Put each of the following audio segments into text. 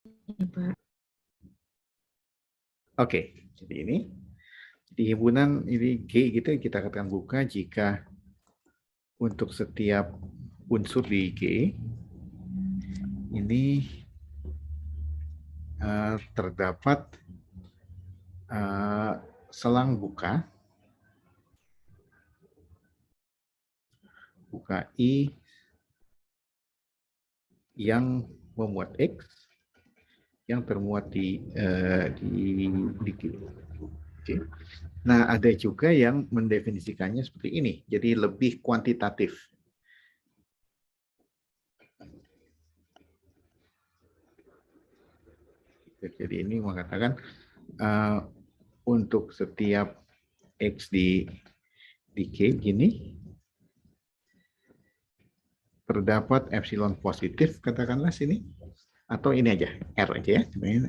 Pak. Oke, jadi ini di himpunan ini G gitu kita katakan buka jika untuk setiap unsur di G ini terdapat selang buka I yang memuat X yang termuat di G. Oke. Nah, ada juga yang mendefinisikannya seperti ini, jadi lebih kuantitatif. Jadi ini mengatakan untuk setiap X di G gini, terdapat epsilon positif, katakanlah sini, atau ini aja, R aja ya,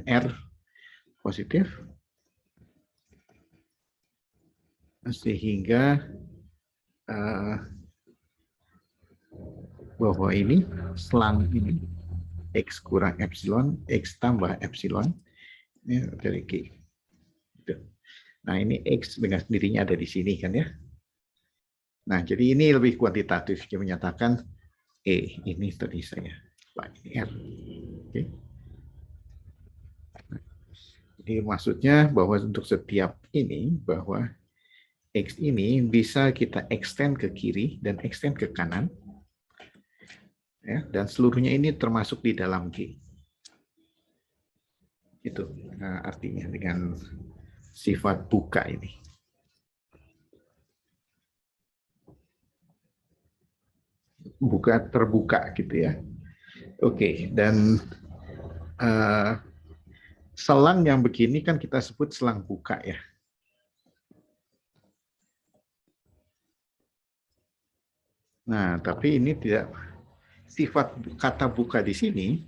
R positif, sehingga bahwa ini selang ini X kurang epsilon, X tambah epsilon ini dari G. Nah ini X dengan sendirinya ada di sini kan ya. Nah jadi ini lebih kuantitatif, dia menyatakan ini tadi saya, Pak, ini R. Oke. Jadi maksudnya bahwa untuk setiap ini, bahwa X ini bisa kita extend ke kiri dan extend ke kanan, ya, dan seluruhnya ini termasuk di dalam G. Itu artinya dengan sifat buka ini. Buka terbuka gitu ya. Oke, dan selang yang begini kan kita sebut selang buka ya. Nah, tapi ini tidak, sifat kata buka di sini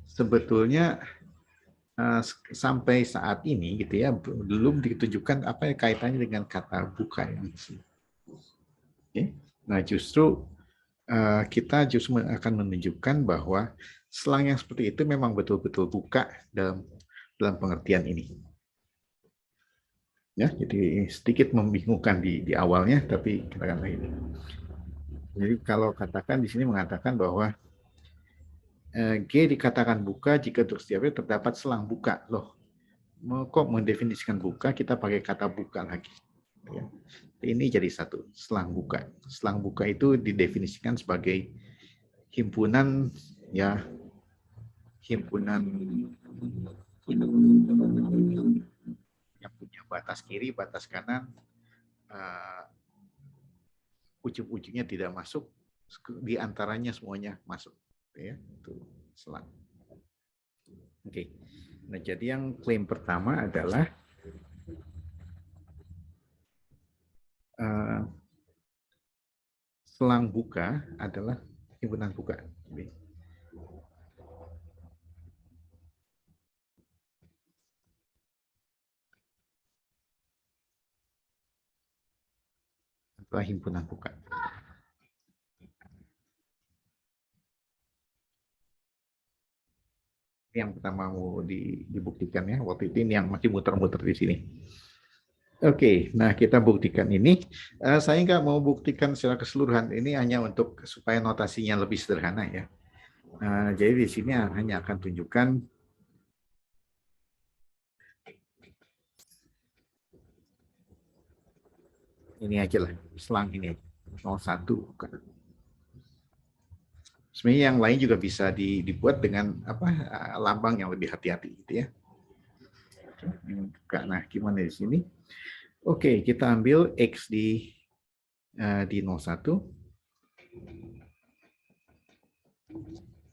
sebetulnya sampai saat ini gitu ya belum ditunjukkan apa yang kaitannya dengan kata buka yang di sini. Oke. Nah, justru kita justru akan menunjukkan bahwa selang yang seperti itu memang betul-betul buka dalam pengertian ini. Ya, jadi sedikit membingungkan di awalnya, tapi katakanlah ini. Jadi kalau katakan di sini mengatakan bahwa G dikatakan buka jika untuk setiap terdapat selang buka. Loh, kok mendefinisikan buka kita pakai kata buka lagi. Ya. Ini jadi satu, selang buka. Selang buka itu didefinisikan sebagai himpunan ya, himpunan yang punya batas kiri, batas kanan, ujung-ujungnya tidak masuk, di antaranya semuanya masuk. Ya, itu selang. Oke. Nah, jadi yang klaim pertama adalah selang buka adalah himpunan buka. Atau himpunan buka. Yang pertama mau dibuktikan ya, waktu itu ini yang masih muter-muter di sini. Oke, nah kita buktikan ini. Saya nggak mau buktikan secara keseluruhan, ini hanya untuk supaya notasinya lebih sederhana ya. Jadi di sini hanya akan tunjukkan ini aja lah, selang ini 01 bukan. Sebenarnya yang lain juga bisa dibuat dengan lambang yang lebih hati-hati gitu ya. Nah, gimana di sini? Oke, kita ambil X di 01.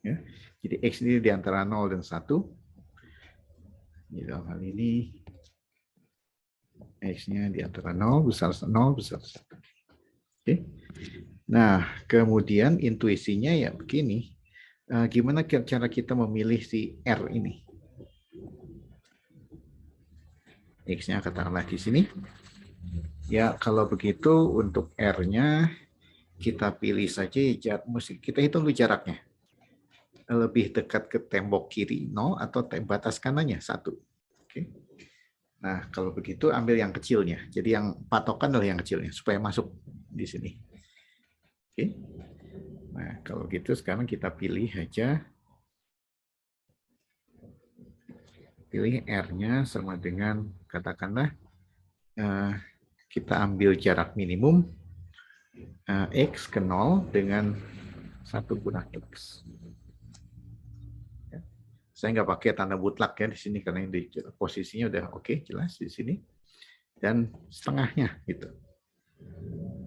Ya. Jadi X ini di antara 0 dan 1. Di dalam hal ini X-nya di antara 0 besar 0 besar 1. Oke. Nah, kemudian intuisinya ya begini. Gimana cara kita memilih si R ini? X-nya katakanlah di sini. Ya, kalau begitu untuk R-nya kita pilih saja, kita hitung dulu jaraknya. lebih dekat ke tembok kiri 0 atau batas kanannya 1. Oke. Nah, kalau begitu ambil yang kecilnya. Jadi yang patokan adalah yang kecilnya supaya masuk di sini. Oke. Nah, kalau gitu sekarang kita pilih aja. Pilih R-nya sama dengan katakanlah kita ambil jarak minimum X ke 0 dengan 1 kurang X. Saya nggak pakai tanda mutlak ya di sini karena di posisinya udah oke, jelas di sini. Dan setengahnya gitu.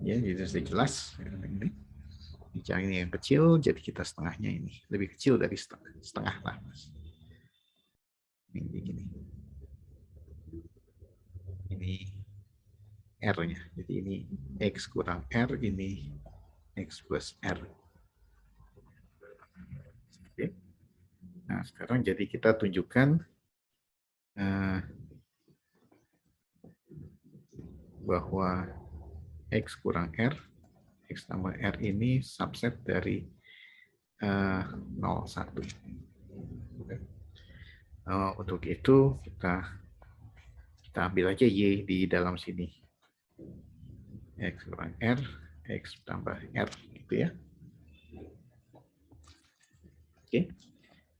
Ya, jadi sudah jelas. Ini yang kecil, jadi kita setengahnya ini. Lebih kecil dari setengah lah. Ini gini. Ini R-nya. Jadi ini X kurang R, ini X plus R. Oke. Nah, sekarang jadi kita tunjukkan bahwa X kurang R, X tambah R ini subset dari 0, 1. Untuk itu kita ambil aja Y di dalam sini. X kurang R, X tambah R gitu ya. Oke.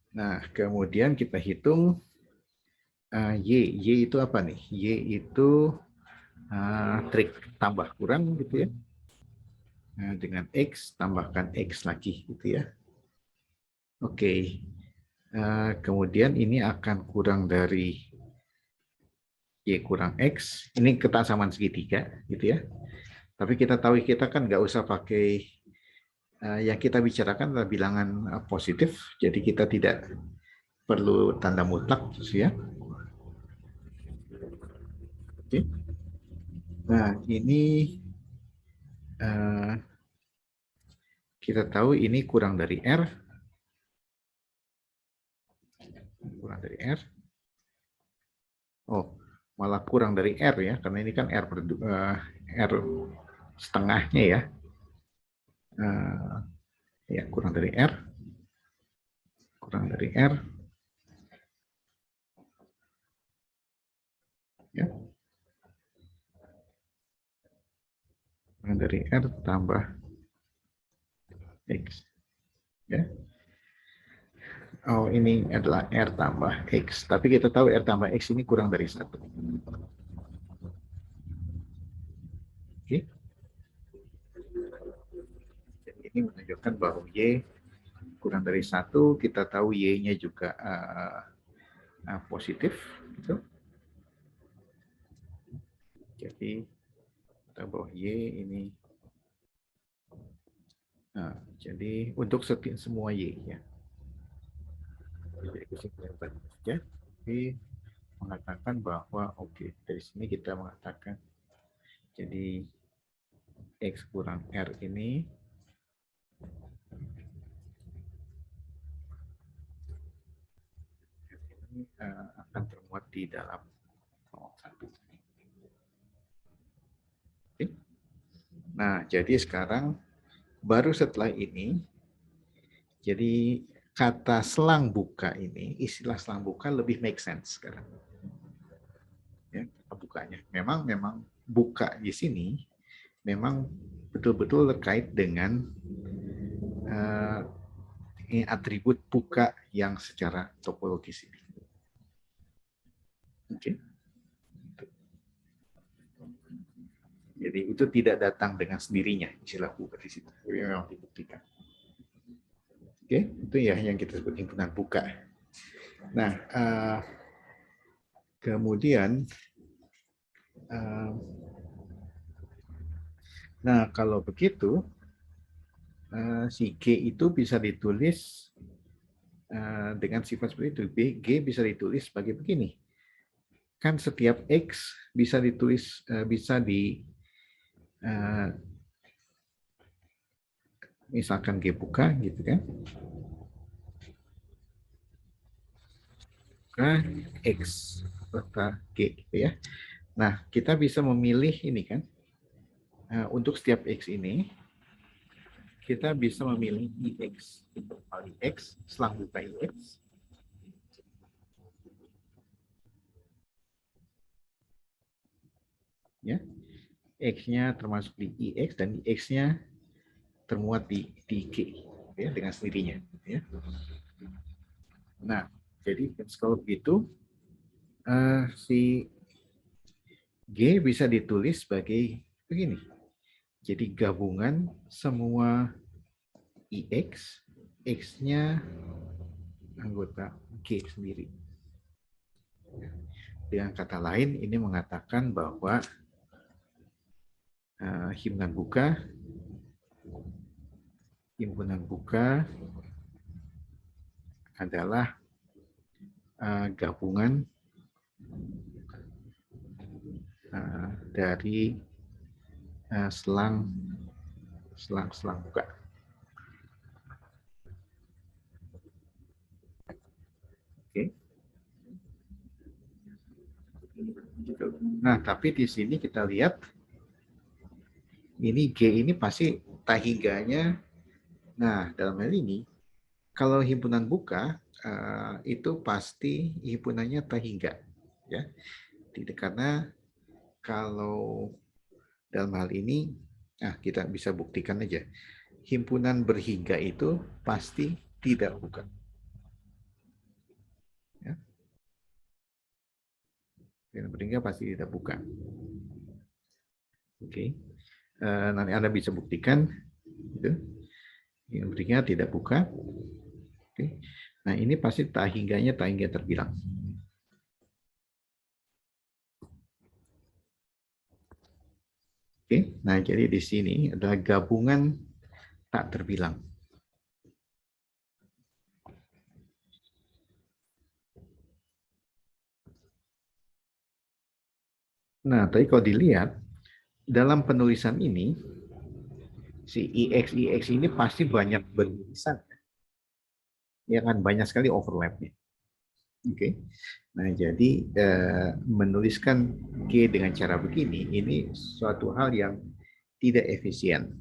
Nah, kemudian kita hitung Y. Y itu apa nih? Y itu trik tambah kurang gitu ya. Dengan X, tambahkan X lagi gitu ya. Oke. Kemudian ini akan kurang dari Y kurang X. Ini kesamaan segitiga gitu ya. Tapi kita tahu kita kan nggak usah pakai yang kita bicarakan adalah bilangan positif. Jadi kita tidak perlu tanda mutlak gitu ya. Oke. Nah, ini kita tahu ini kurang dari R. Kurang dari R. Oh, malah kurang dari R ya, karena ini kan R setengahnya ya. Ya, kurang dari R. Kurang dari R. Ya. Kurang dari R tambah X. Ya. Oh, ini adalah R tambah X. Tapi kita tahu R tambah X ini kurang dari 1. Oke. Jadi ini menunjukkan bahwa Y kurang dari 1. Kita tahu Y-nya juga positif. Gitu. Jadi kita bahwa Y ini. Jadi untuk semua Y ya. Jadi kesimpulan saja. Tapi mengatakan bahwa oke, dari sini kita mengatakan jadi X kurang R ini akan termuat di dalam 1. Oke. Nah, jadi sekarang baru setelah ini, jadi kata selang buka ini, istilah selang buka lebih make sense sekarang. Ya, bukanya. Memang buka di sini memang betul-betul terkait dengan atribut buka yang secara topologis ini. Oke. Jadi itu tidak datang dengan sendirinya istilah buka di situ. Tapi memang dibuktikan. Oke, itu ya yang kita sebut himpunan buka. Nah, kemudian nah kalau begitu si G itu bisa ditulis dengan sifat seperti itu. G bisa ditulis sebagai begini. Kan setiap X bisa ditulis, bisa di misalkan G buka gitu kan. Buka X serta G gitu ya. Nah, kita bisa memilih ini kan. Untuk setiap X ini kita bisa memilih IX, interval IX, selang buka IX. Ya, X-nya termasuk di IX dan X-nya termuat di G, ya, dengan sendirinya. Ya. Nah, jadi kalau begitu, si G bisa ditulis sebagai begini. Jadi gabungan semua IX, X-nya anggota G sendiri. Dengan kata lain, ini mengatakan bahwa himpunan buka adalah gabungan dari selang buka. Oke. Nah, tapi di sini kita lihat ini G ini pasti tahiganya. Nah, dalam hal ini kalau himpunan buka itu pasti himpunannya tahiga, ya. Tidak, karena kalau dalam hal ini, kita bisa buktikan aja. Himpunan berhiga itu pasti tidak buka. Ya. Himpunan berhiga pasti tidak buka. Oke. Nanti Anda bisa buktikan. Gitu. Himpunan berhiga tidak buka. Oke. Nah, ini pasti tahiganya tahiga terbilang. Oke. Nah, jadi di sini adalah gabungan tak terbilang. Nah, tapi kalau dilihat dalam penulisan ini, si IX ini pasti banyak beririsan. Ya kan, banyak sekali overlapnya. Oke. Nah, jadi menuliskan G dengan cara begini, ini suatu hal yang tidak efisien.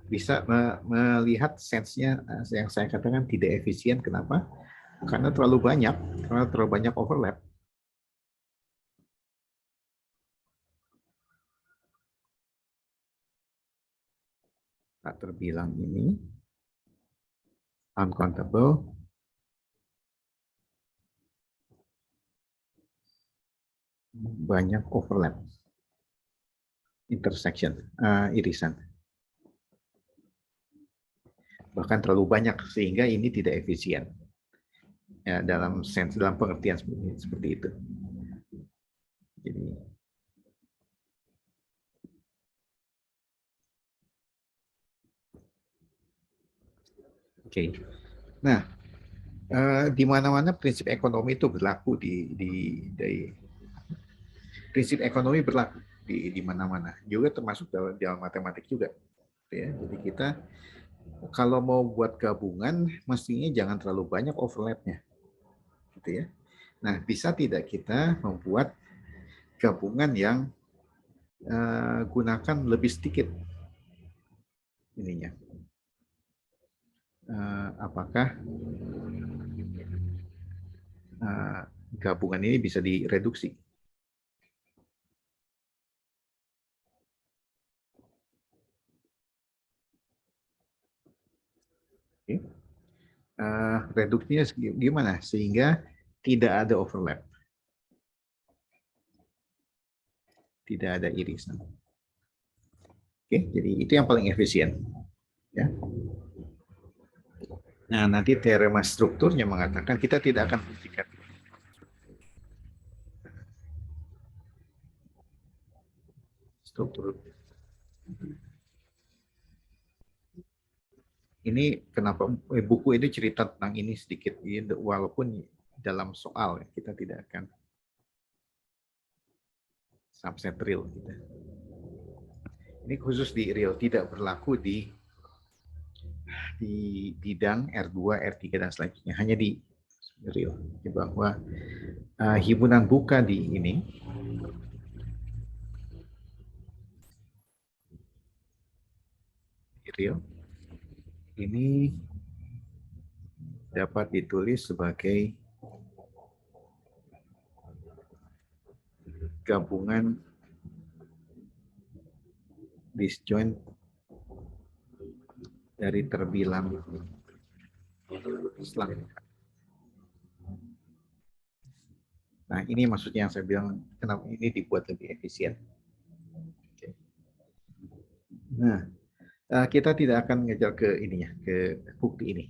Bisa melihat sense-nya yang saya katakan tidak efisien. Kenapa? Karena terlalu banyak overlap. Tak terbilang ini uncountable, banyak overlap, intersection, irisan. Bahkan terlalu banyak sehingga ini tidak efisien. Ya, dalam pengertian seperti itu. Jadi oke. Nah, di mana-mana prinsip ekonomi itu berlaku prinsip ekonomi berlaku di mana-mana. Juga termasuk dalam matematik juga. Ya, jadi kita kalau mau buat gabungan mestinya jangan terlalu banyak overlapnya. Gitu ya. Nah, bisa tidak kita membuat gabungan yang gunakan lebih sedikit ininya. Apakah gabungan ini bisa direduksi? Okay. Reduksinya gimana sehingga tidak ada overlap, tidak ada irisan. Oke, jadi itu yang paling efisien. Ya. Nah, nanti teorema strukturnya mengatakan kita tidak akan buktikan. Struktur. Ini kenapa buku ini cerita tentang ini sedikit, walaupun dalam soal kita tidak akan subset real. Gitu. Ini khusus di real, tidak berlaku di bidang R2, R3 dan selanjutnya, hanya di real. Bahwa himpunan buka di ini material ini dapat ditulis sebagai gabungan disjoint dari terbilang selang. Nah, ini maksudnya yang saya bilang kenapa ini dibuat lebih efisien. Oke. Nah, kita tidak akan ngejar ke ininya, ke bukti ini.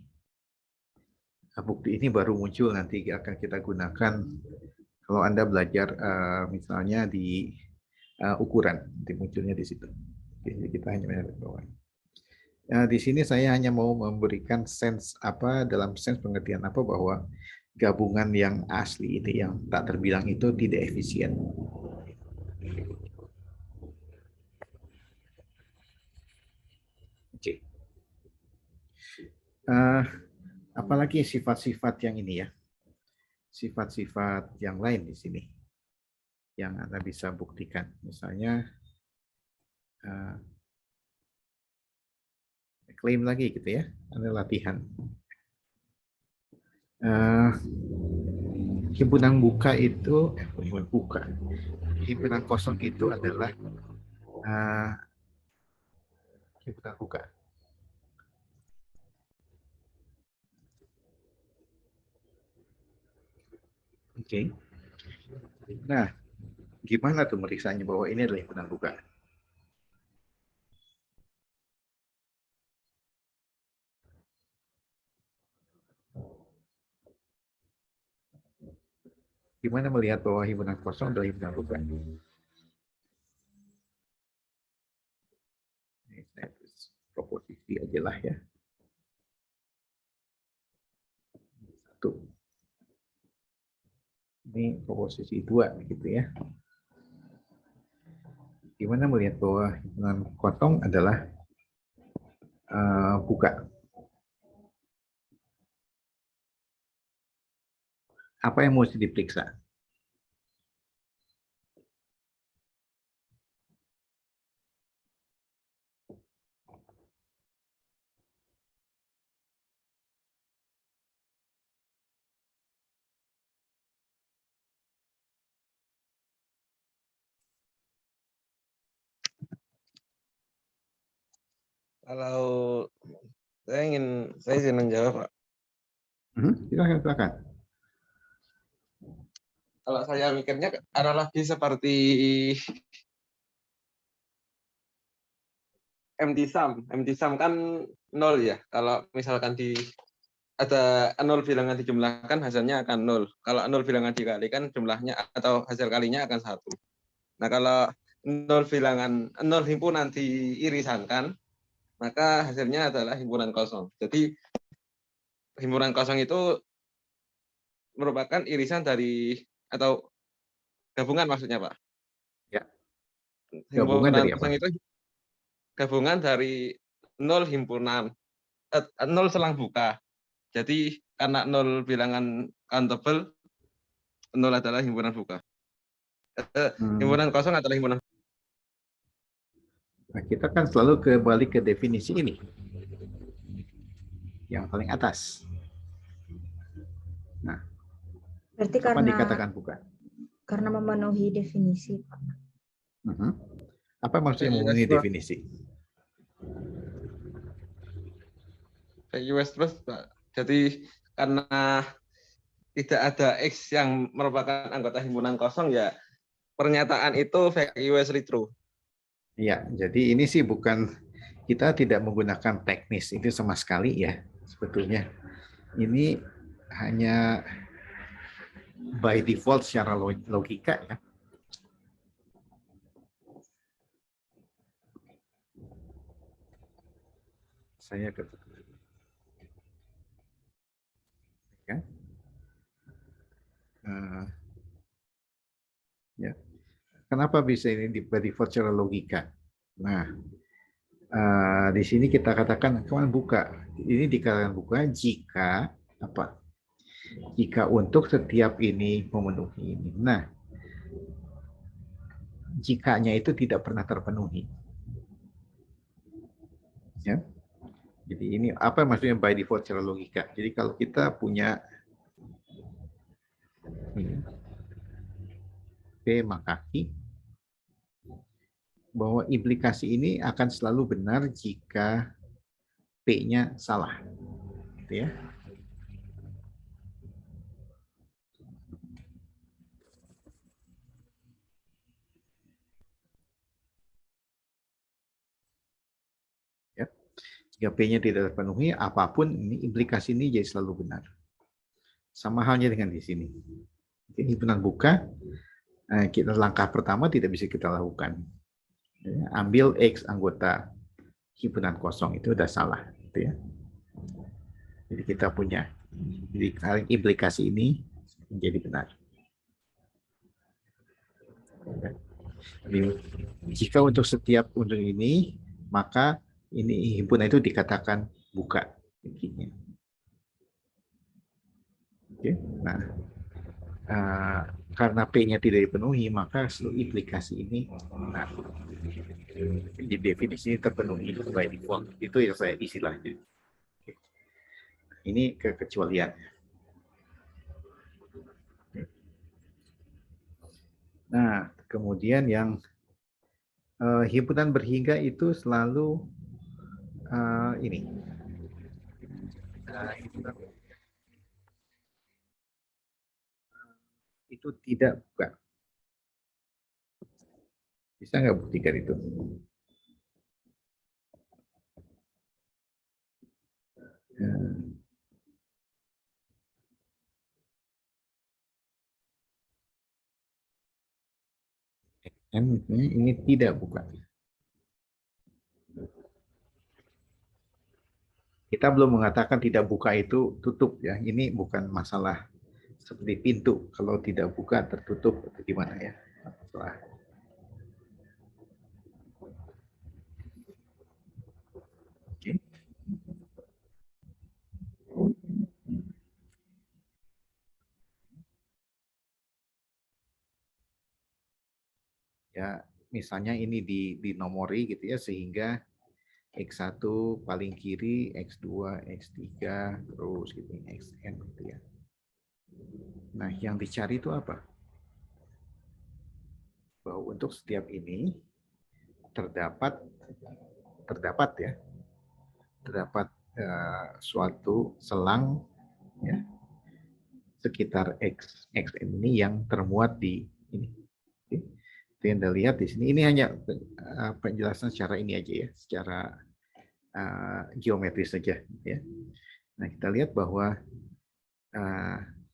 Nah, bukti ini baru muncul nanti akan kita gunakan kalau Anda belajar misalnya di ukuran, nanti munculnya di situ. Jadi kita hanya melihat bawah. Nah, di sini saya hanya mau memberikan sense apa dalam sense pengertian apa bahwa gabungan yang asli itu yang tak terbilang itu tidak efisien. Oke. Apalagi sifat-sifat yang ini ya, sifat-sifat yang lain di sini yang Anda bisa buktikan. Misalnya klaim lagi gitu ya, Anda latihan. Himpunan buka itu, himpunan kosong itu adalah himpunan buka. Oke. Nah, gimana tuh meriksanya bahwa ini adalah himpunan buka? Gimana melihat bahwa himpunan kosong adalah himpunan buka? Ini saya proposisi aja lah ya. Satu. Ini proposisi 2 gitu ya. Gimana melihat bahwa himpunan kosong adalah buka? Apa yang mesti diperiksa? Kalau saya izin menjawab, Pak. Silakan. Kalau saya mikirnya analogi seperti empty sum. Empty sum kan 0 ya. Kalau misalkan ada 0 bilangan dijumlahkan, hasilnya akan 0. Kalau 0 bilangan dikalikan, jumlahnya atau hasil kalinya akan 1. Nah, kalau 0 himpunan diirisankan, maka hasilnya adalah himpunan kosong. Jadi himpunan kosong itu merupakan irisan dari atau gabungan maksudnya, Pak. Ya. Gabungan dari kosong apa? itu gabungan dari 0 himpunan 0 selang buka. Jadi karena 0 bilangan countable, 0 adalah himpunan buka. Himpunan kosong adalah himpunan. Nah, kita kan selalu kembali ke definisi ini. Yang paling atas. Nah, berarti apa karena dikatakan buka? Karena memenuhi definisi, Pak. Apa maksudnya memenuhi definisi? US terus, Pak. Jadi karena tidak ada X yang merupakan anggota himpunan kosong, ya pernyataan itu fake US true. Iya, jadi ini sih bukan, kita tidak menggunakan teknis itu sama sekali ya sebetulnya. Ini hanya by default secara logika ya. Saya ketuk. Ya. Ya. Kenapa bisa ini by default secara logika? Nah, di sini kita katakan kemana buka. Ini dikatakan buka jika apa? Jika untuk setiap ini memenuhi ini. Nah, jikanya itu tidak pernah terpenuhi. Ya. Jadi ini apa maksudnya by default secara logika? Jadi kalau kita punya ini, P maka Q, bahwa implikasi ini akan selalu benar jika P-nya salah. Gitu ya. Jika P-nya tidak terpenuhi, apapun ini implikasi ini jadi selalu benar. Sama halnya dengan di sini. Ini himpunan buka, kita langkah pertama tidak bisa kita lakukan. Ambil X anggota himpunan kosong itu udah salah, gitu ya. Jadi kita punya, jadi implikasi ini menjadi benar. Jadi, jika untuk setiap untuk ini, maka ini himpunan itu dikatakan buka. Oke, nah karena P-nya tidak dipenuhi, maka seluruh implikasi ini benar. Jadi definisi terpenuhi by default. Itu yang saya istilah. Ini kekecualian. Nah, kemudian yang himpunan berhingga itu selalu ini. Itu tidak buka. Bisa nggak buktikan itu? Ini tidak buka. Kita belum mengatakan tidak buka itu tutup ya. Ini bukan masalah seperti pintu. Kalau tidak buka tertutup atau gimana ya? Masalah. Oke. Ya, misalnya ini dinomori gitu ya, sehingga X1 paling kiri, X2, X3, terus gitu, Xn gitu ya. Nah, yang dicari itu apa? Bahwa untuk setiap ini terdapat suatu selang ya, sekitar Xn ini yang termuat di ini. Itu yang Anda lihat di sini. Ini hanya penjelasan secara ini aja ya, secara geometris saja. Ya. Nah, kita lihat bahwa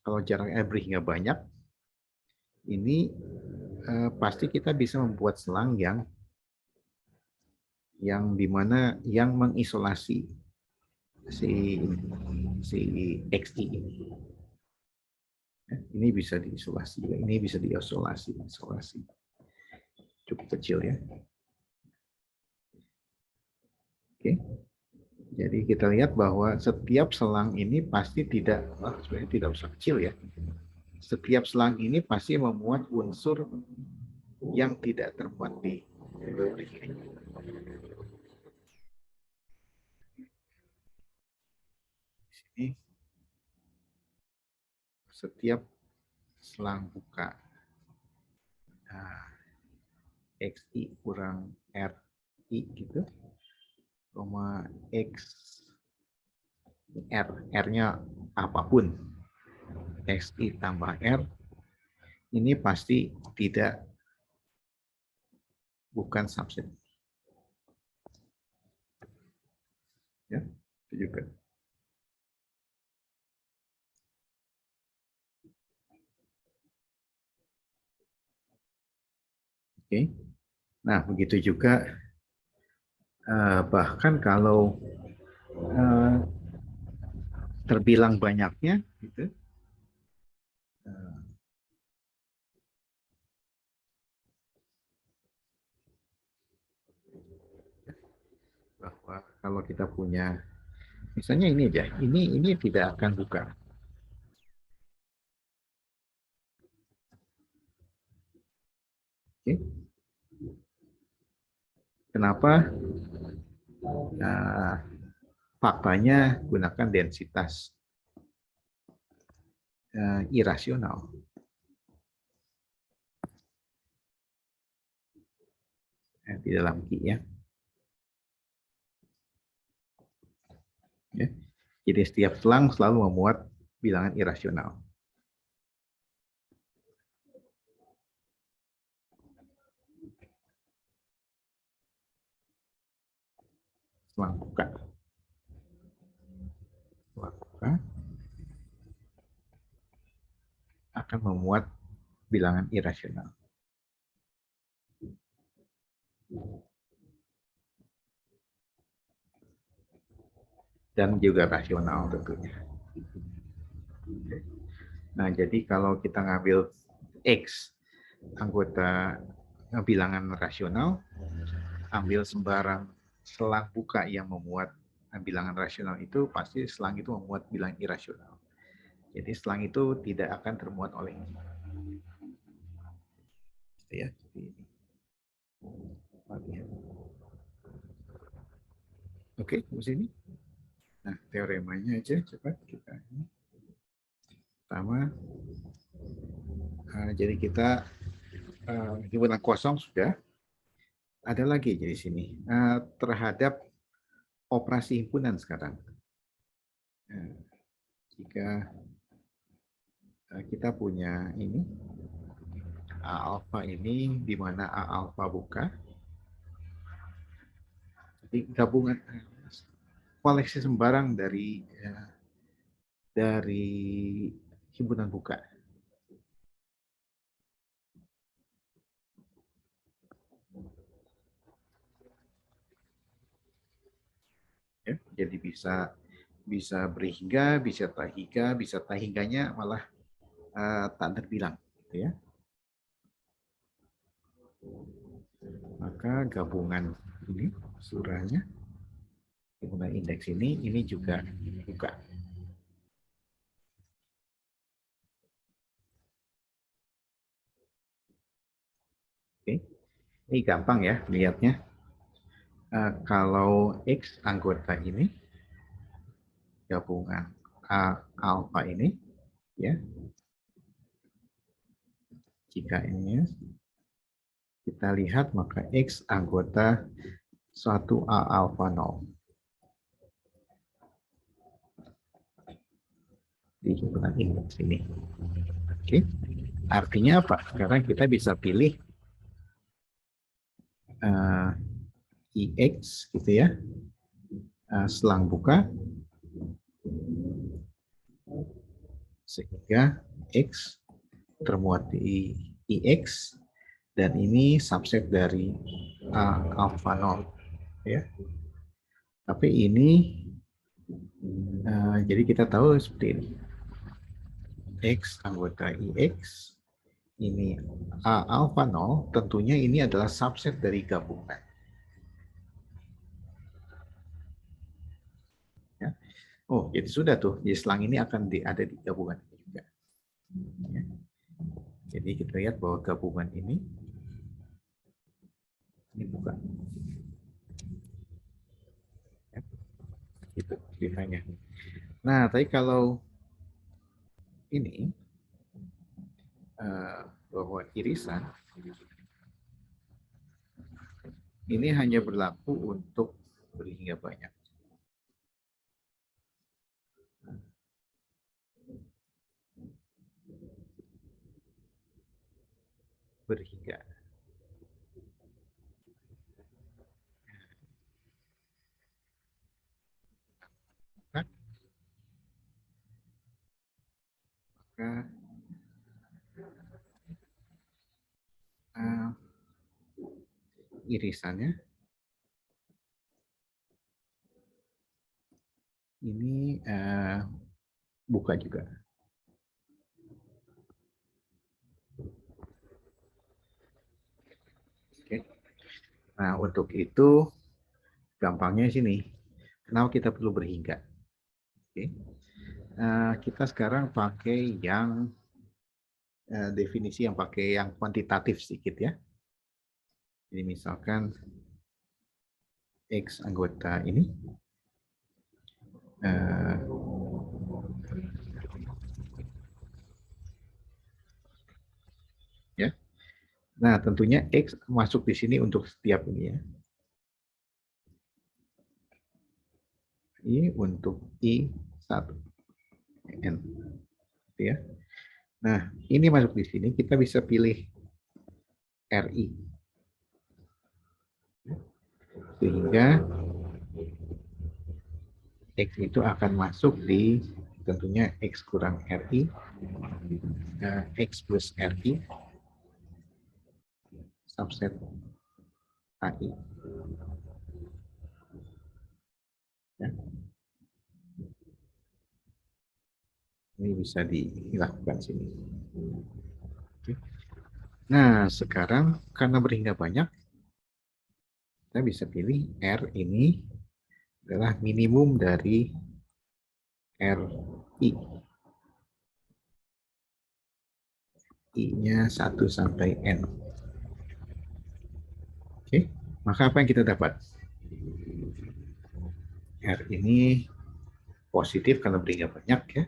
kalau jarak berhingga banyak, ini pasti kita bisa membuat selang yang dimana yang mengisolasi si XI ini. Ini bisa diisolasi, ini bisa diisolasi, cukup kecil ya. Oke, jadi kita lihat bahwa setiap selang ini pasti sebenarnya tidak usah kecil ya. Setiap selang ini pasti memuat unsur yang tidak termuat di sini. Setiap selang buka XI kurang RI gitu, X R-nya apapun, XI tambah R, ini pasti bukan subset. Ya, itu juga. Oke. Nah, begitu juga bahkan kalau terbilang banyaknya gitu, bahwa kalau kita punya misalnya ini aja, ini tidak akan buka. Oke. Kenapa? faktanya gunakan densitas irasional. Di dalam Q ya. Ya. Jadi setiap selang selalu memuat bilangan irasional. Selang buka. Selang buka akan memuat bilangan irasional. Dan juga rasional tentunya. Nah, jadi kalau kita ngambil X anggota bilangan rasional, ambil sembarang selang buka yang memuat bilangan rasional itu, pasti selang itu memuat bilangan irasional. Jadi selang itu tidak akan termuat oleh ini. Ya, seperti ini. Oke, di sini. Nah, teoremanya aja cepat kita. Pertama, jadi kita himpunan kosong sudah. Ada lagi jadi sini terhadap operasi himpunan sekarang. Jika kita punya ini A alfa ini di mana A alfa buka, jadi gabungan koleksi sembarang dari himpunan buka. Ya, jadi bisa berhingga, bisa tak hingganya malah tak terbilang, gitu ya. Maka gabungan ini surahnya, gabungan indeks ini juga buka. Oke, ini gampang ya lihatnya. Kalau X anggota ini gabungan A alfa ini, ya. Jika ini kita lihat maka X anggota 1A alfa 0. Di himpunan indeks ini. Oke. Artinya apa? Sekarang kita bisa pilih IX gitu ya. Selang buka sehingga X termuat di IX dan ini subset dari alpha 0 ya. Tapi ini jadi kita tahu seperti ini. X anggota IX ini A alpha 0, tentunya ini adalah subset dari gabungan. Ya. Oh, jadi sudah tuh. Jadi selang ini akan ada di gabungan juga. Ya. Jadi kita lihat bahwa gabungan ini bukan. Ya. Itu pilihannya. Nah, tapi kalau ini bahwa irisan ini hanya berlaku untuk berhingga banyak. Berhingga. Maka irisannya ini buka juga. Oke. Nah, untuk itu gampangnya sini. Kenapa kita perlu berhingga? Oke. Kita sekarang pakai yang definisi yang pakai yang kuantitatif sedikit ya. Jadi misalkan X anggota ini eh, ya. Nah, tentunya X masuk di sini untuk setiap ini ya. I untuk I1 N. Ya. Nah, ini masuk di sini, kita bisa pilih RI. Sehingga X itu akan masuk di tentunya X kurang RI, X plus RI, subset AI. Ya. Ini bisa dilakukan sini. Oke. Nah, sekarang karena berhingga banyak, kita bisa pilih R ini adalah minimum dari RI. I-nya 1 sampai N. Oke, maka apa yang kita dapat? R ini positif karena berhingga banyak ya.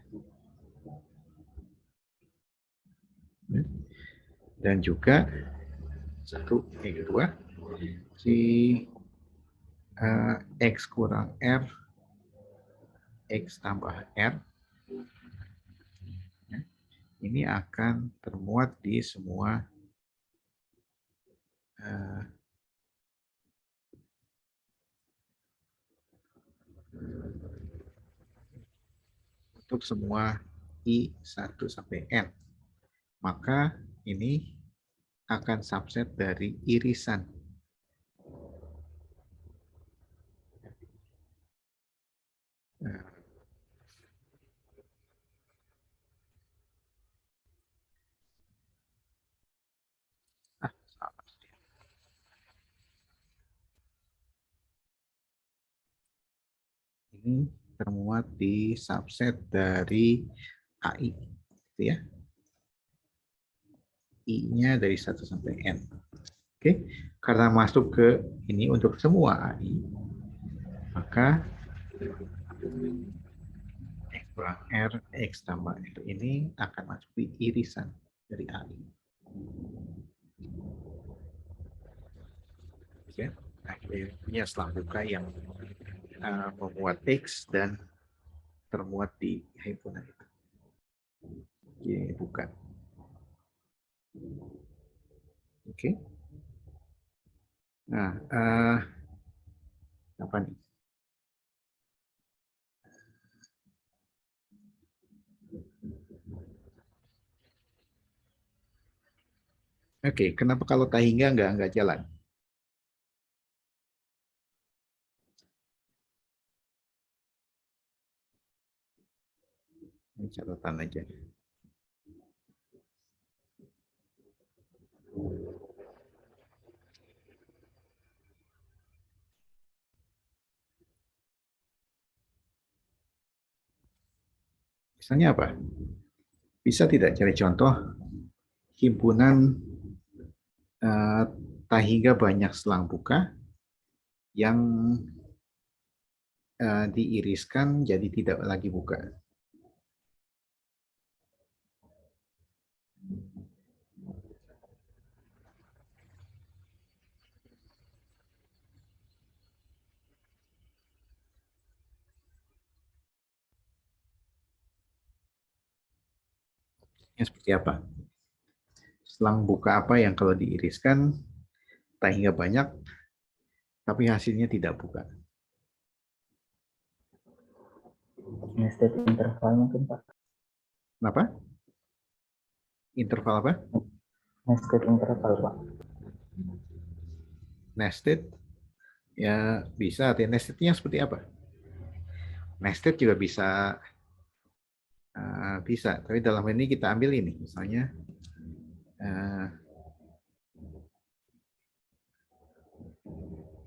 Dan juga satu yang kedua, si X kurang R, X tambah R, ya, ini akan termuat di semua untuk semua I1 sampai N. Maka ini akan subset dari irisan. Ini termuat di subset dari AI, gitu ya. I-nya dari 1 sampai N. Oke, karena masuk ke ini untuk semua AI, maka X kurang R, X tambah R ini akan masuk di irisan dari AI. Oke, nah, ini punya selang buka yang memuat X dan termuat di himpunan itu. Oke, bukan. Oke. Nah, apa nih? Oke, kenapa kalau Tahingga nggak jalan? Ini catatan aja. Misalnya apa? Bisa tidak cari contoh himpunan Tahingga banyak selang buka yang diiriskan jadi tidak lagi buka. Seperti apa? Selang buka apa yang kalau diiriskan Tahingga banyak tapi hasilnya tidak buka? Nested interval mungkin Pak. Kenapa? Interval apa? Nested interval Pak. Nested? Ya bisa. Nestednya seperti apa? Nested juga bisa. Bisa. Tapi dalam ini kita ambil ini. Misalnya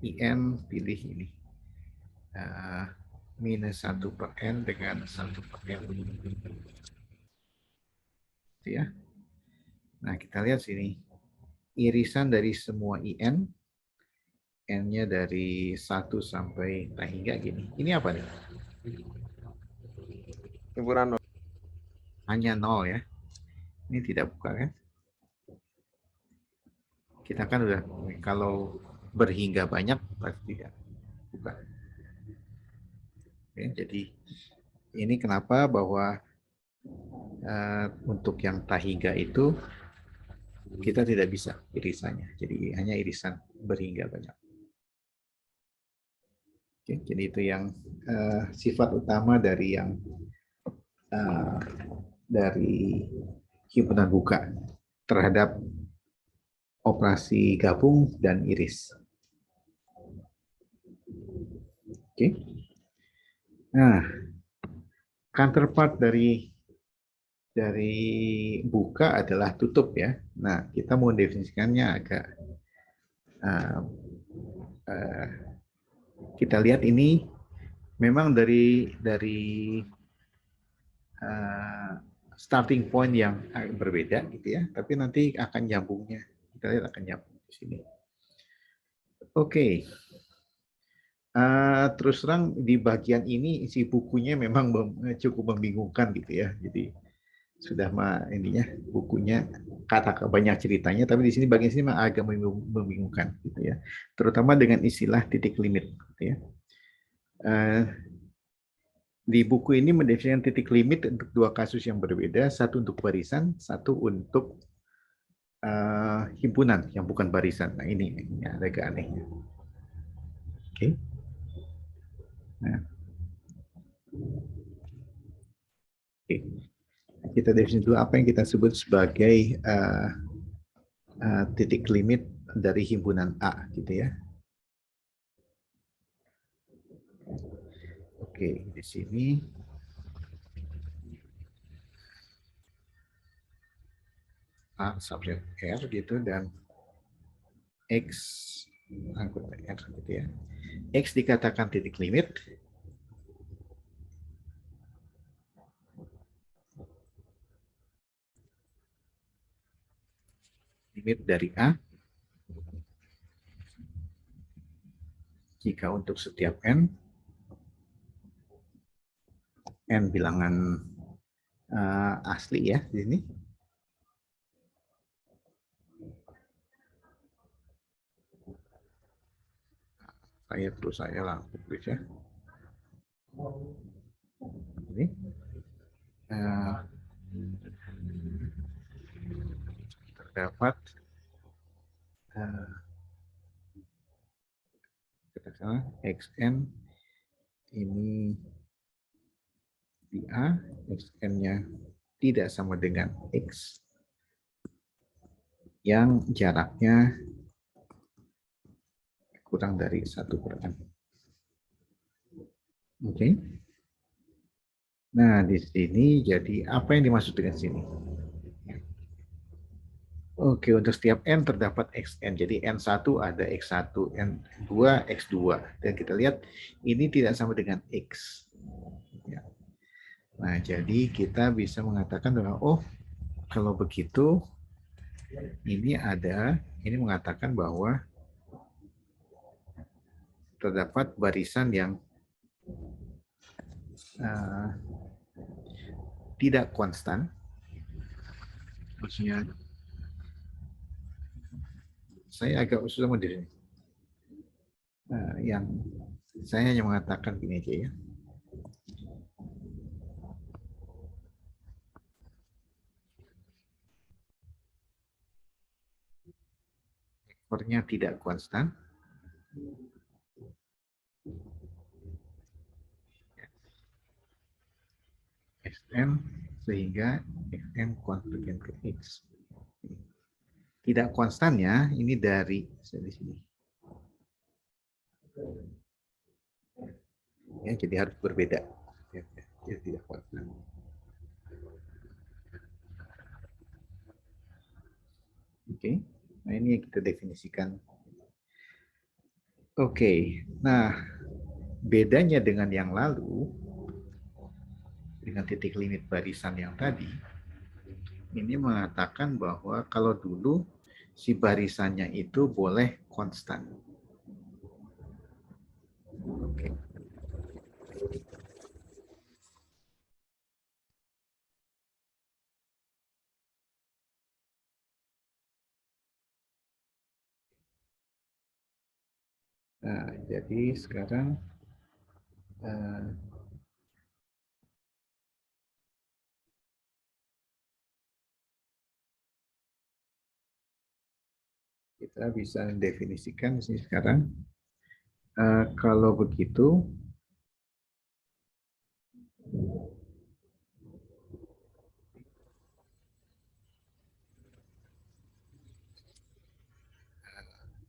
IN pilih ini. Minus 1 per N dengan 1 per N. Ya. Nah, kita lihat sini. Irisan dari semua IN, N-nya dari 1 sampai Tahingga gini. Ini apa nih? himpunan 0. Hanya 0 ya. Ini tidak buka kan? Kita kan udah, kalau berhingga banyak pasti tidak buka. Oke, jadi ini kenapa bahwa untuk yang tak hingga itu kita tidak bisa irisannya. Jadi hanya irisan berhingga banyak. Oke, jadi itu yang sifat utama dari yang dari himpunan buka terhadap operasi gabung dan iris. Oke. Nah, counterpart dari buka adalah tutup ya. Nah, kita mau definisikannya agak kita lihat ini memang dari starting point yang berbeda gitu ya, tapi nanti akan nyambungnya. Kita lihat akan nyambung di sini. Oke. Terus terang di bagian ini isi bukunya memang cukup membingungkan gitu ya. Jadi sudah ininya bukunya kata banyak ceritanya, tapi di sini bagian sini memang agak membingungkan gitu ya. Terutama dengan istilah titik limit gitu ya. Di buku ini mendefinisikan titik limit untuk dua kasus yang berbeda, satu untuk barisan, satu untuk himpunan yang bukan barisan. Nah ini agak anehnya. Oke. Nah. Oke. Kita definisi dulu apa yang kita sebut sebagai titik limit dari himpunan A, gitu ya. Oke, di sini A subset R gitu dan X angkut R gitu ya. X dikatakan titik limit. Limit dari A jika untuk setiap N bilangan asli ya di sini. Saya langsung tulis ya. Ini terdapat katakanlah xn ini di A, xn-nya tidak sama dengan x yang jaraknya kurang dari 1/n. Oke. Nah, di sini jadi apa yang dimaksud dengan sini? Oke, untuk setiap N terdapat XN. Jadi N1 ada X1, N2, X2. Dan kita lihat ini tidak sama dengan X. Ya. Nah, jadi kita bisa mengatakan bahwa, oh, kalau begitu, ini mengatakan bahwa terdapat barisan yang tidak konstan. Maksudnya, saya agak susah mendefinisikan. Yang saya hanya mengatakan ini aja ya. Ekornya tidak konstan. Xn sehingga Xn konvergen ke X. Tidak konstannya ini dari sini. Ya, jadi harus berbeda. Ya, jadi tidak konstan. Oke, nah ini yang kita definisikan. Oke, nah bedanya dengan yang lalu, dengan titik limit barisan yang tadi, ini mengatakan bahwa kalau dulu si barisannya itu boleh konstan. Oke. Nah, jadi sekarang kita bisa definisikan di sini sekarang. Kalau begitu,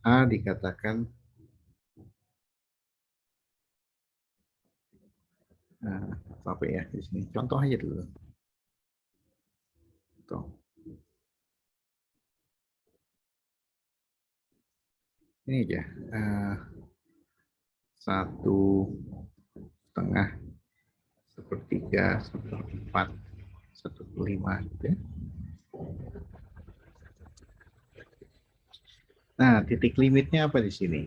A dikatakan apa ya di sini? Contoh aja dulu. Contoh. Ini aja. 1/2, 1/3, 1/4, 1/5 gitu ya. Nah, titik limitnya apa di sini?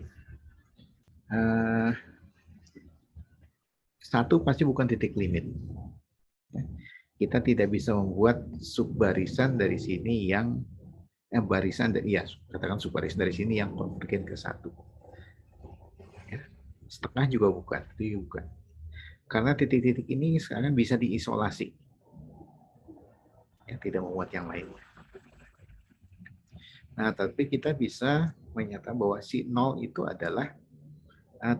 1 pasti bukan titik limit. Kita tidak bisa membuat subbarisan dari sini yang barisan dari katakan subbarisan dari sini yang konvergen ke 1. Ya. Setengah juga bukan, itu bukan. Karena titik-titik ini sekarang bisa diisolasi. Ya, tidak memuat yang lain. Nah, tapi kita bisa menyatakan bahwa si 0 itu adalah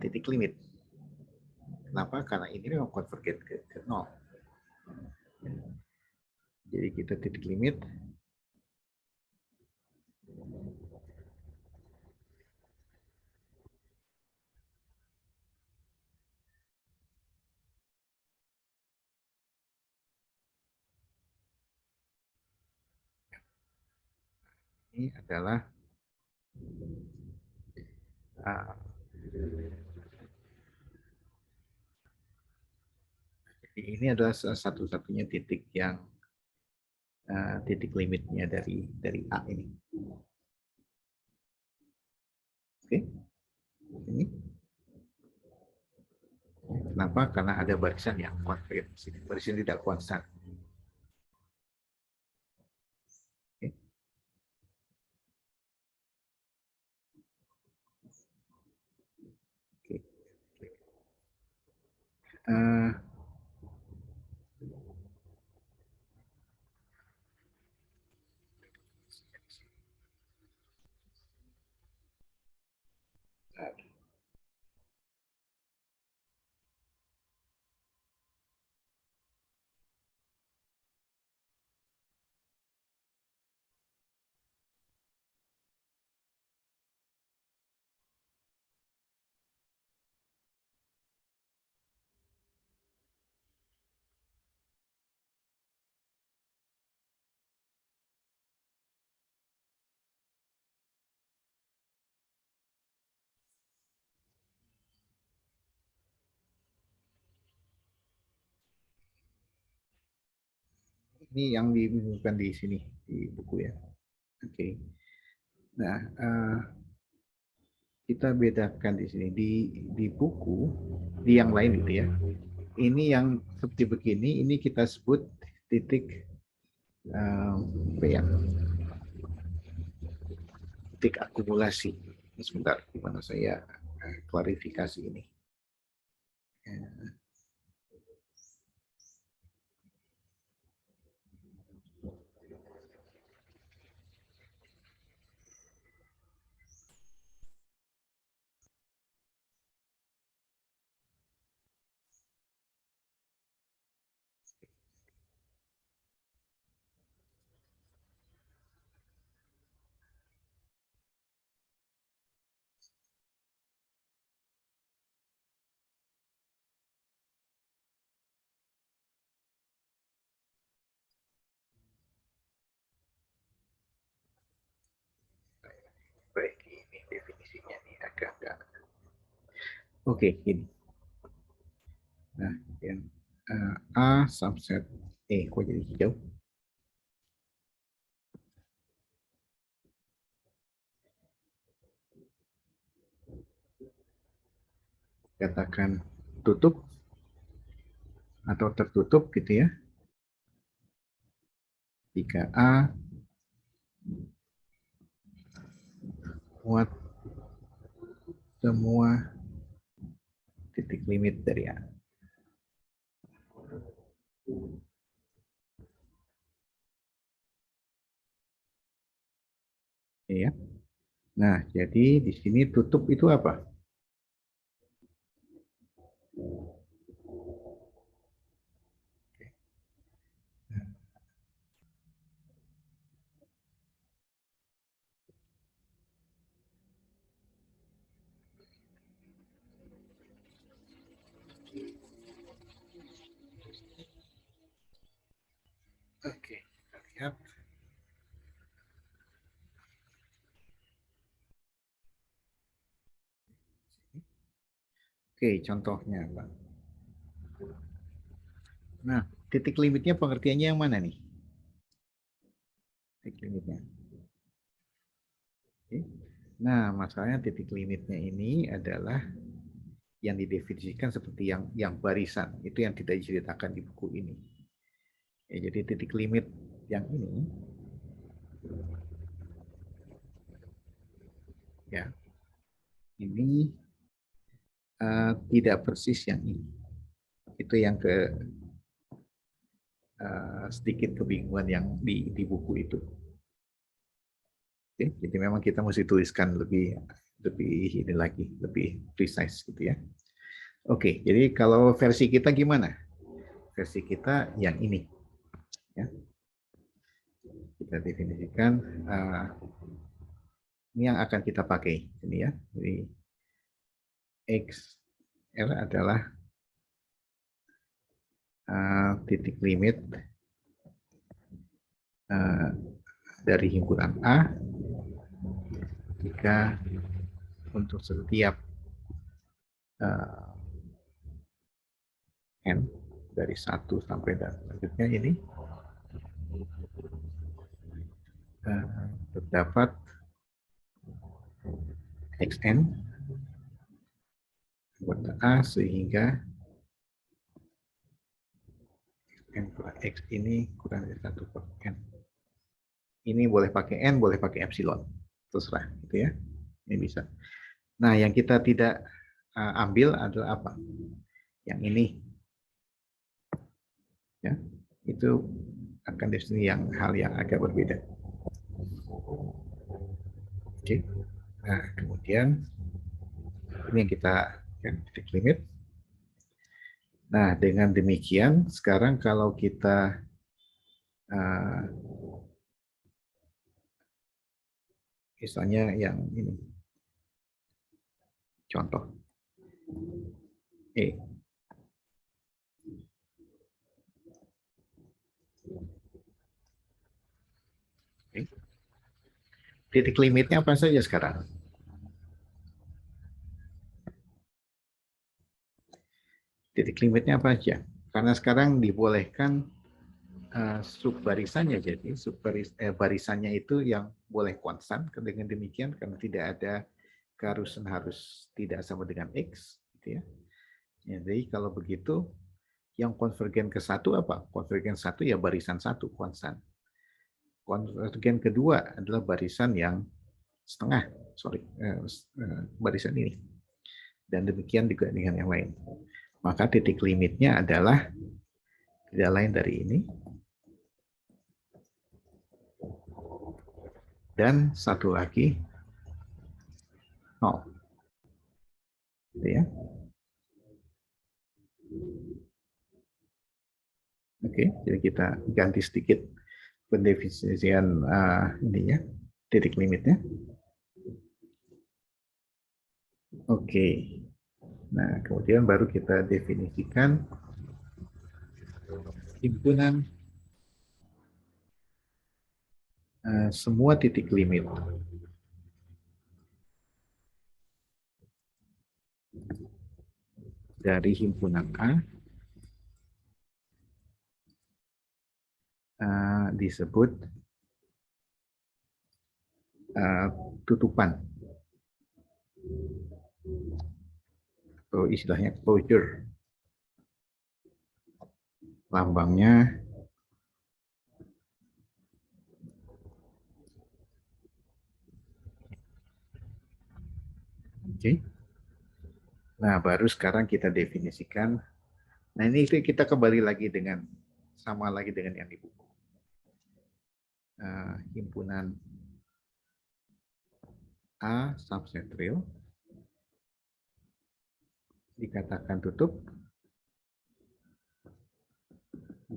titik limit. Kenapa? Karena ini memang konvergen ke 0. Jadi kita titik limit ini adalah ini adalah satu-satunya titik yang titik limitnya dari A ini. Oke, ini. Kenapa? Karena ada barisan yang konvergen. Barisan tidak konstan. Oke. Oke. Ini yang dibingungkan di sini di buku ya. Oke. Nah, kita bedakan di sini di buku di yang lain gitu ya. Ini yang seperti begini, ini kita sebut titik apa ya? Titik akumulasi. Sebentar, gimana saya klarifikasi ini. Baik, ini definisinya nih agak-agak. Oke, ini. Nah, yang A subset kok jadi hijau? Katakan tutup atau tertutup gitu ya. Jika A muat semua titik limit dari A. Ya. Nah, jadi di sini tutup itu apa? Oke, kita lihat. Oke, contohnya, Pak. Nah, titik limitnya pengertiannya yang mana nih? Titik limitnya. Oke. Nah, masalahnya titik limitnya ini adalah yang didefinisikan seperti yang barisan. Itu yang tidak diceritakan di buku ini. Ya, jadi titik limit yang ini, ya, ini tidak persis yang ini. Itu yang sedikit kebingungan yang di buku itu. Oke, jadi memang kita mesti tuliskan lebih ini lagi, lebih precise gitu ya. Oke, jadi kalau versi kita gimana? Versi kita yang ini, ya. Kita definisikan ini yang akan kita pakai ini ya. Jadi X R adalah titik limit dari himpunan A jika untuk setiap n dari 1 sampai dan selanjutnya ini terdapat xn anggota A sehingga n plus x ini kurang dari 1 per n. Ini boleh pakai n, boleh pakai epsilon, terserah gitu ya. Ini bisa. Nah, yang kita tidak ambil adalah apa? Yang ini, ya, itu akan definisi yang hal yang agak berbeda. Oke. Nah, kemudian ini yang kita titik limit. Nah, dengan demikian sekarang kalau kita misalnya yang ini contoh E. Oke. Titik limitnya apa saja sekarang? Titik limitnya apa aja? Karena sekarang dibolehkan subbarisannya, jadi barisannya itu yang boleh konstan. Dengan demikian karena tidak ada keharusan harus tidak sama dengan X, gitu ya. Jadi kalau begitu yang konvergen ke satu apa? Konvergen satu ya barisan satu konstan. Konvergen kedua adalah barisan yang setengah, barisan ini. Dan demikian juga dengan yang lain. Maka titik limitnya adalah tidak lain dari ini. Dan satu lagi 0. Gitu ya. Oke, jadi kita ganti sedikit pendefinisian ininya, titik limitnya. Oke. Nah, kemudian baru kita definisikan himpunan semua titik limit dari himpunan A disebut tutupan atau istilahnya closure. Lambangnya oke. Nah, baru sekarang kita definisikan. Nah, ini kita kembali lagi dengan sama lagi dengan yang di buku. Himpunan A subset real dikatakan tutup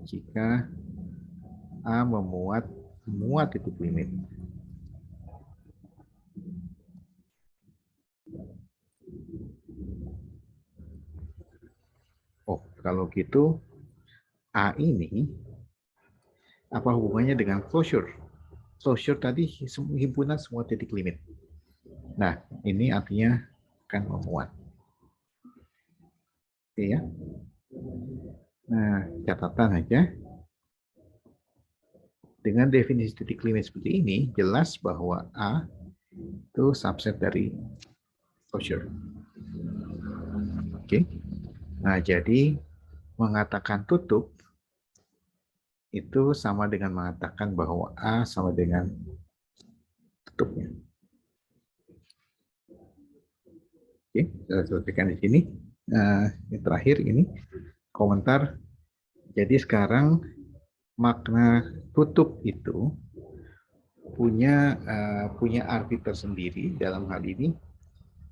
jika A memuat semua titik limit. Oh, kalau gitu A ini apa hubungannya dengan closure? Closure tadi himpunan semua titik limit. Nah, ini artinya akan memuat. Oke ya. Nah, catatan aja. Dengan definisi titik limit seperti ini, jelas bahwa A itu subset dari closure. Oke. Nah, jadi mengatakan tutup itu sama dengan mengatakan bahwa A sama dengan tutupnya. Oke, saya selesaikan di sini. Yang terakhir ini komentar. Jadi sekarang makna tutup itu punya arti tersendiri dalam hal ini.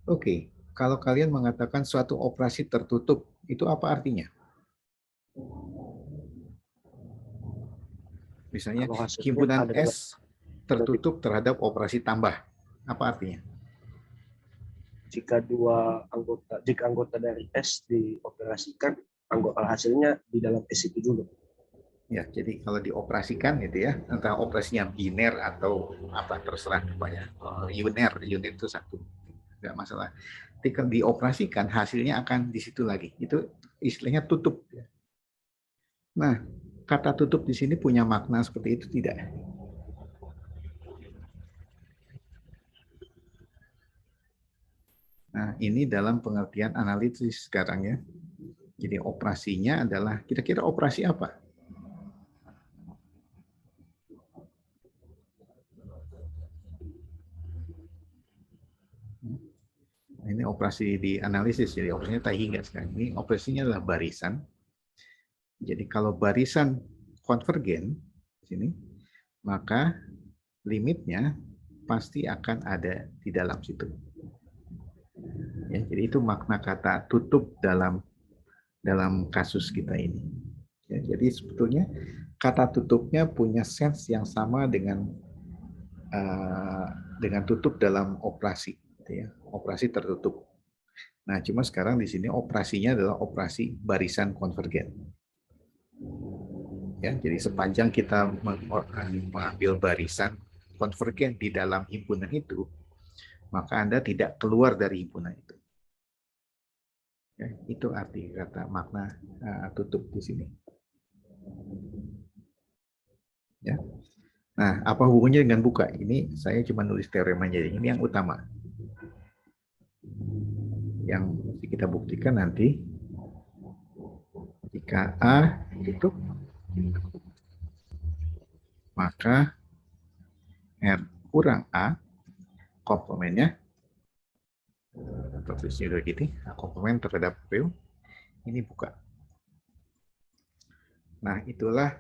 Oke, kalau kalian mengatakan suatu operasi tertutup, itu apa artinya? Misalnya Kalau hasilnya himpunan ada dalam- S tertutup terhadap operasi tambah, apa artinya? jika anggota dari S dioperasikan, anggota hasilnya di dalam S itu juga. Ya, jadi kalau dioperasikan gitu ya, entah operasinya biner atau apa terserah pokoknya. Unit itu satu, nggak masalah. Ketika dioperasikan hasilnya akan di situ lagi. Itu istilahnya tutup. Nah, kata tutup di sini punya makna seperti itu tidak? Nah, ini dalam pengertian analisis sekarang ya. Jadi operasinya adalah kira-kira operasi apa? Ini operasi di analisis, jadi operasinya tahinga sekarang. Ini operasinya adalah barisan. Jadi kalau barisan konvergen di sini, maka limitnya pasti akan ada di dalam situ. Ya, jadi itu makna kata tutup dalam kasus kita ini. Ya, jadi sebetulnya kata tutupnya punya sense yang sama dengan tutup dalam operasi, gitu ya, operasi tertutup. Nah, cuma sekarang di sini operasinya adalah operasi barisan konvergen. Ya, jadi sepanjang kita mengambil barisan konvergen di dalam himpunan itu, maka Anda tidak keluar dari himpunan itu. Ya, itu arti kata makna tutup di sini. Ya. Nah, apa hubungannya dengan buka? Ini saya cuma nulis teoremanya, ini yang utama. Yang mesti kita buktikan nanti, jika A tutup, maka R kurang A, komplemennya, tulisnya udah gitu, komplemen terhadap P, ini buka. Nah, itulah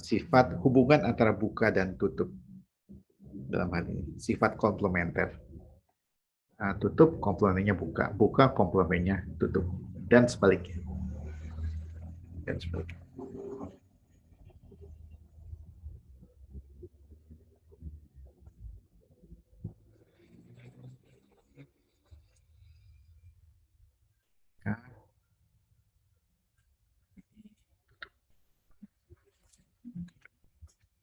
sifat hubungan antara buka dan tutup dalam hal ini, sifat komplementer. Tutup komplemennya buka, buka komplemennya tutup, dan sebaliknya.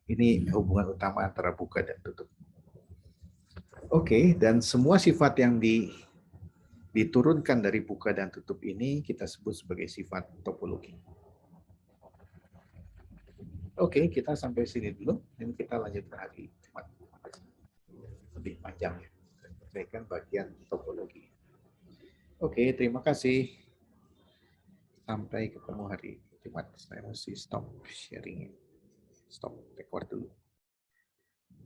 Ini hubungan utama antara buka dan tutup. Oke, dan semua sifat yang diturunkan dari buka dan tutup ini kita sebut sebagai sifat topologi. Oke, kita sampai sini dulu. Dan kita lanjut ke hari Jumat. Lebih panjang ya. Selesaikan bagian topologi. Oke, terima kasih. Sampai ketemu hari Jumat. Saya mesti stop sharing. Stop record dulu.